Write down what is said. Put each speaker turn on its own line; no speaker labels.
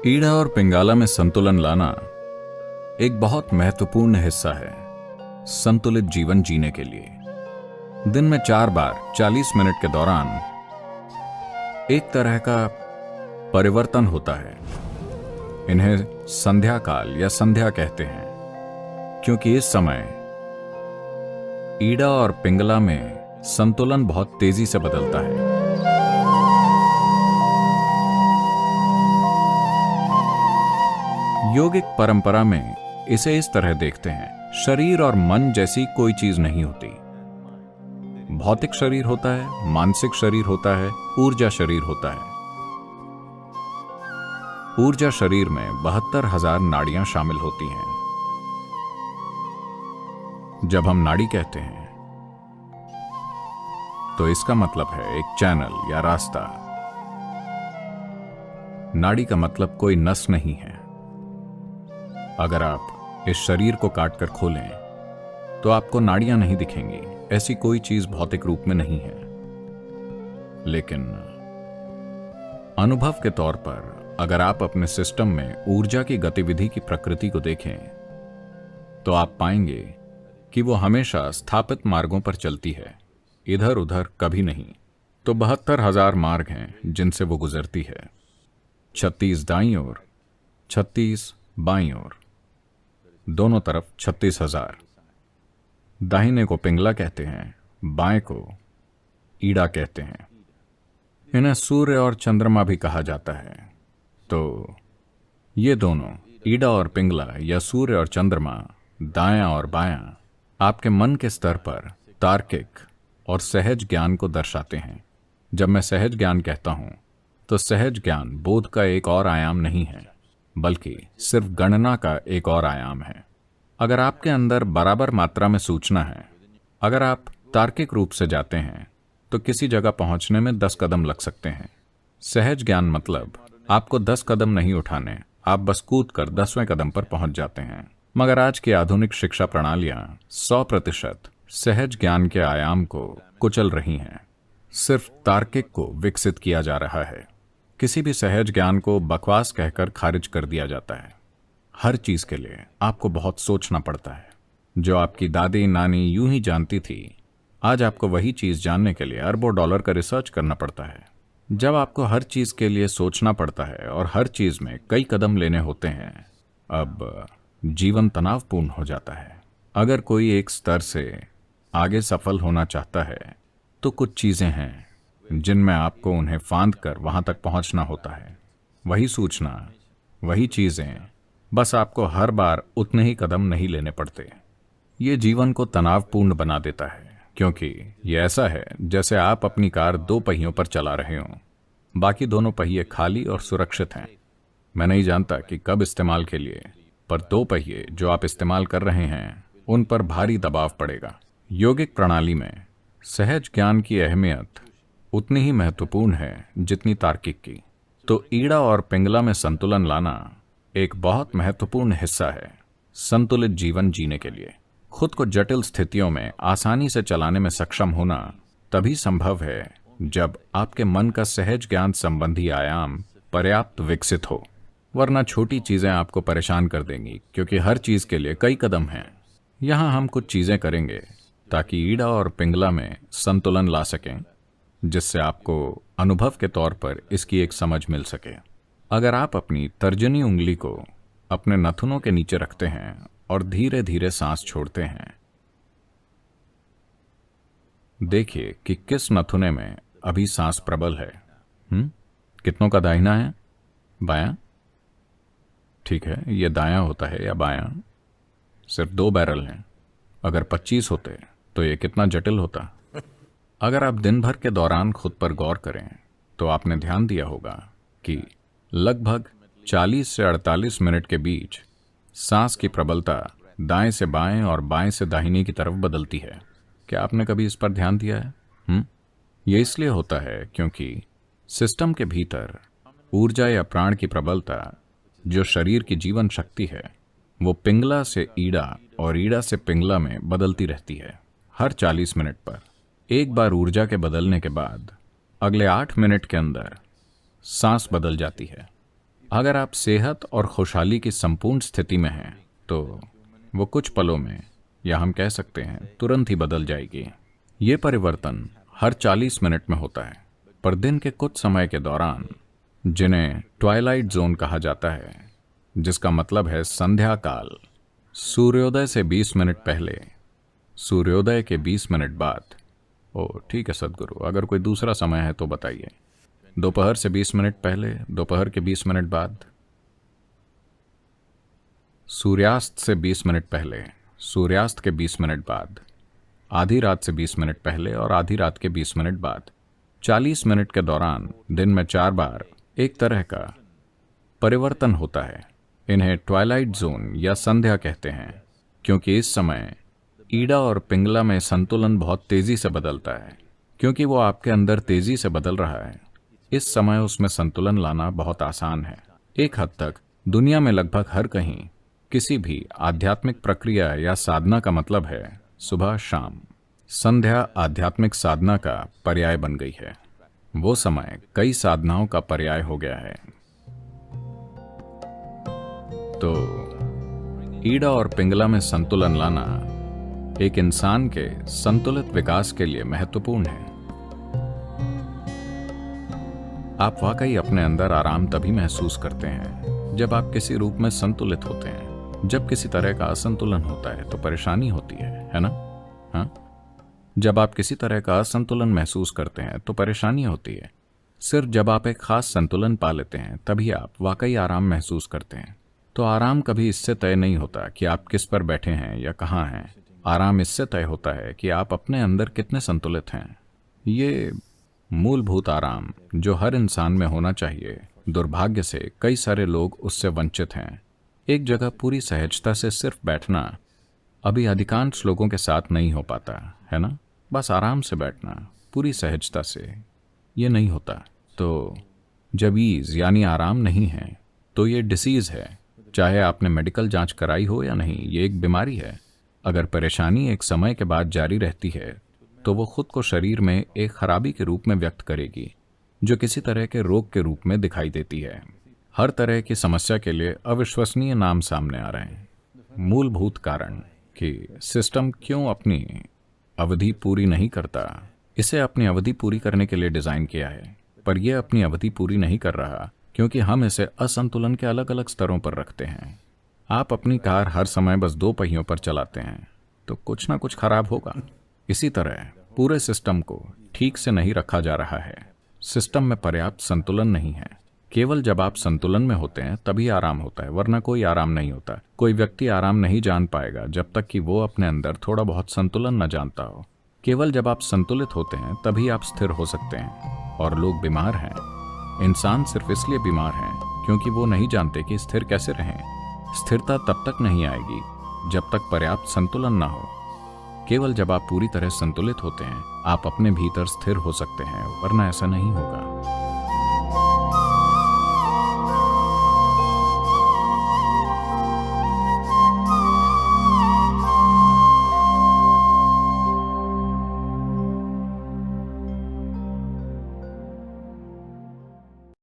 ईड़ा और पिंगला में संतुलन लाना एक बहुत महत्वपूर्ण हिस्सा है संतुलित जीवन जीने के लिए। दिन में 4 बार 40 मिनट के दौरान एक तरह का परिवर्तन होता है। इन्हें संध्या काल या संध्या कहते हैं, क्योंकि इस समय ईड़ा और पिंगला में संतुलन बहुत तेजी से बदलता है। योगिक परंपरा में इसे इस तरह देखते हैं, शरीर और मन जैसी कोई चीज नहीं होती। भौतिक शरीर होता है, मानसिक शरीर होता है, ऊर्जा शरीर होता है। ऊर्जा शरीर में 72,000 नाड़ियां शामिल होती हैं। जब हम नाड़ी कहते हैं तो इसका मतलब है एक चैनल या रास्ता। नाड़ी का मतलब कोई नस नहीं है। अगर आप इस शरीर को काटकर खोलें तो आपको नाड़ियां नहीं दिखेंगी। ऐसी कोई चीज भौतिक रूप में नहीं है। लेकिन अनुभव के तौर पर अगर आप अपने सिस्टम में ऊर्जा की गतिविधि की प्रकृति को देखें तो आप पाएंगे कि वो हमेशा स्थापित मार्गों पर चलती है, इधर उधर कभी नहीं। तो 72,000 मार्ग हैं जिनसे वो गुजरती है। 36 दाईं ओर, 36 बाईं ओर, दोनों तरफ 36,000। दाहिने को पिंगला कहते हैं, बाएं को ईड़ा कहते हैं। इन्हें सूर्य और चंद्रमा भी कहा जाता है। तो ये दोनों ईड़ा और पिंगला या सूर्य और चंद्रमा, दायां और बायां, आपके मन के स्तर पर तार्किक और सहज ज्ञान को दर्शाते हैं। जब मैं सहज ज्ञान कहता हूं तो सहज ज्ञान बोध का एक और आयाम नहीं है, बल्कि सिर्फ गणना का एक और आयाम है। अगर आपके अंदर बराबर मात्रा में सूचना है, अगर आप तार्किक रूप से जाते हैं तो किसी जगह पहुंचने में 10 कदम लग सकते हैं। सहज ज्ञान मतलब आपको 10 कदम नहीं उठाने, आप बस कूद कर 10वें कदम पर पहुंच जाते हैं। मगर आज की आधुनिक शिक्षा प्रणालियां 100% सहज ज्ञान के आयाम को कुचल रही हैं। सिर्फ तार्किक को विकसित किया जा रहा है। किसी भी सहज ज्ञान को बकवास कहकर खारिज कर दिया जाता है। हर चीज के लिए आपको बहुत सोचना पड़ता है। जो आपकी दादी नानी यूं ही जानती थी, आज आपको वही चीज जानने के लिए अरबों डॉलर का रिसर्च करना पड़ता है। जब आपको हर चीज के लिए सोचना पड़ता है और हर चीज में कई कदम लेने होते हैं, अब जीवन तनावपूर्ण हो जाता है। अगर कोई एक स्तर से आगे सफल होना चाहता है तो कुछ चीजें हैं जिनमें आपको उन्हें फांद कर वहां तक पहुंचना होता है। वही सूचना, वही चीजें, बस आपको हर बार उतने ही कदम नहीं लेने पड़ते। ये जीवन को तनावपूर्ण बना देता है, क्योंकि ये ऐसा है जैसे आप अपनी कार 2 पहियों पर चला रहे हों। बाकी दोनों पहिए खाली और सुरक्षित हैं। मैं नहीं जानता कि कब इस्तेमाल के लिए, पर 2 पहिए जो आप इस्तेमाल कर रहे हैं उन पर भारी दबाव पड़ेगा। योगिक प्रणाली में सहज ज्ञान की अहमियत उतनी ही महत्वपूर्ण है जितनी तार्किक की। तो ईड़ा और पिंगला में संतुलन लाना एक बहुत महत्वपूर्ण हिस्सा है संतुलित जीवन जीने के लिए। खुद को जटिल स्थितियों में आसानी से चलाने में सक्षम होना तभी संभव है जब आपके मन का सहज ज्ञान संबंधी आयाम पर्याप्त विकसित हो। वरना छोटी चीजें आपको परेशान कर देंगी, क्योंकि हर चीज के लिए कई कदम हैं। यहां हम कुछ चीजें करेंगे ताकि ईड़ा और पिंगला में संतुलन ला सकें, जिससे आपको अनुभव के तौर पर इसकी एक समझ मिल सके। अगर आप अपनी तर्जनी उंगली को अपने नथुनों के नीचे रखते हैं और धीरे धीरे सांस छोड़ते हैं, देखिए कि किस नथुने में अभी सांस प्रबल है। कितनों का दाहिना है, बायां? ठीक है, यह दायां होता है या बायां? सिर्फ 2 बैरल हैं। अगर 25 होते तो यह कितना जटिल होता। अगर आप दिन भर के दौरान खुद पर गौर करें तो आपने ध्यान दिया होगा कि लगभग 40 से 48 मिनट के बीच सांस की प्रबलता दाएं से बाएं और बाएं से दाहिने की तरफ बदलती है। क्या आपने कभी इस पर ध्यान दिया है? यह इसलिए होता है क्योंकि सिस्टम के भीतर ऊर्जा या प्राण की प्रबलता, जो शरीर की जीवन शक्ति है, वो पिंगला से ईड़ा और ईड़ा से पिंगला में बदलती रहती है। हर 40 मिनट पर एक बार ऊर्जा के बदलने के बाद अगले 8 मिनट के अंदर सांस बदल जाती है। अगर आप सेहत और खुशहाली की संपूर्ण स्थिति में हैं तो वो कुछ पलों में, या हम कह सकते हैं तुरंत ही बदल जाएगी। ये परिवर्तन हर 40 मिनट में होता है, पर दिन के कुछ समय के दौरान, जिन्हें ट्वाइलाइट जोन कहा जाता है, जिसका मतलब है संध्या काल, सूर्योदय से 20 मिनट पहले, सूर्योदय के 20 मिनट बाद, ओ ठीक है सदगुरु, अगर कोई दूसरा समय है तो बताइए, दोपहर से 20 मिनट पहले, दोपहर के 20 मिनट बाद, सूर्यास्त से 20 मिनट पहले, सूर्यास्त के 20 मिनट बाद, आधी रात से 20 मिनट पहले और आधी रात के 20 मिनट बाद। 40 मिनट के दौरान दिन में 4 बार एक तरह का परिवर्तन होता है। इन्हें ट्वाइलाइट जोन या संध्या कहते हैं, क्योंकि इस समय ईडा और पिंगला में संतुलन बहुत तेजी से बदलता है। क्योंकि वो आपके अंदर तेजी से बदल रहा है, इस समय उसमें संतुलन लाना बहुत आसान है। एक हद तक दुनिया में लगभग हर कहीं किसी भी आध्यात्मिक प्रक्रिया या साधना का मतलब है सुबह शाम। संध्या आध्यात्मिक साधना का पर्याय बन गई है। वो समय कई साधनाओं का पर्याय हो गया है। तो ईडा और पिंगला में संतुलन लाना एक इंसान के संतुलित विकास के लिए महत्वपूर्ण है। आप वाकई अपने अंदर आराम तभी महसूस करते हैं जब आप किसी रूप में संतुलित होते हैं। जब किसी तरह का असंतुलन होता है तो परेशानी होती है ना? हाँ, जब आप किसी तरह का असंतुलन महसूस करते हैं तो परेशानी होती है। सिर्फ जब आप एक खास संतुलन पा लेते हैं तभी आप वाकई आराम महसूस करते हैं। तो आराम कभी इससे तय नहीं होता कि आप किस पर बैठे हैं या कहाँ हैं। आराम इससे तय होता है कि आप अपने अंदर कितने संतुलित हैं। ये मूलभूत आराम जो हर इंसान में होना चाहिए, दुर्भाग्य से कई सारे लोग उससे वंचित हैं। एक जगह पूरी सहजता से सिर्फ बैठना अभी अधिकांश लोगों के साथ नहीं हो पाता है ना? बस आराम से बैठना पूरी सहजता से, ये नहीं होता। तो जब ईज यानी आराम नहीं है तो ये डिसीज है। चाहे आपने मेडिकल जांच कराई हो या नहीं, ये एक बीमारी है। अगर परेशानी एक समय के बाद जारी रहती है तो वो खुद को शरीर में एक खराबी के रूप में व्यक्त करेगी, जो किसी तरह के रोग के रूप में दिखाई देती है। हर तरह की समस्या के लिए अविश्वसनीय नाम सामने आ रहे हैं। मूलभूत कारण कि सिस्टम क्यों अपनी अवधि पूरी नहीं करता। इसे अपनी अवधि पूरी करने के लिए डिजाइन किया है, पर यह अपनी अवधि पूरी नहीं कर रहा क्योंकि हम इसे असंतुलन के अलग अलग स्तरों पर रखते हैं। आप अपनी कार हर समय बस 2 पहियों पर चलाते हैं तो कुछ ना कुछ खराब होगा। इसी तरह पूरे सिस्टम को ठीक से नहीं रखा जा रहा है। सिस्टम में पर्याप्त संतुलन नहीं है। केवल जब आप संतुलन में होते हैं तभी आराम होता है, वरना कोई आराम नहीं होता। कोई व्यक्ति आराम नहीं जान पाएगा जब तक कि वो अपने अंदर थोड़ा बहुत संतुलन न जानता हो। केवल जब आप संतुलित होते हैं तभी आप स्थिर हो सकते हैं। और लोग बीमार हैं। इंसान सिर्फ इसलिए बीमार हैं क्योंकि वो नहीं जानते कि स्थिर कैसे रहें। स्थिरता तब तक नहीं आएगी जब तक पर्याप्त संतुलन ना हो। केवल जब आप पूरी तरह संतुलित होते हैं आप अपने भीतर स्थिर हो सकते हैं, वरना ऐसा नहीं होगा।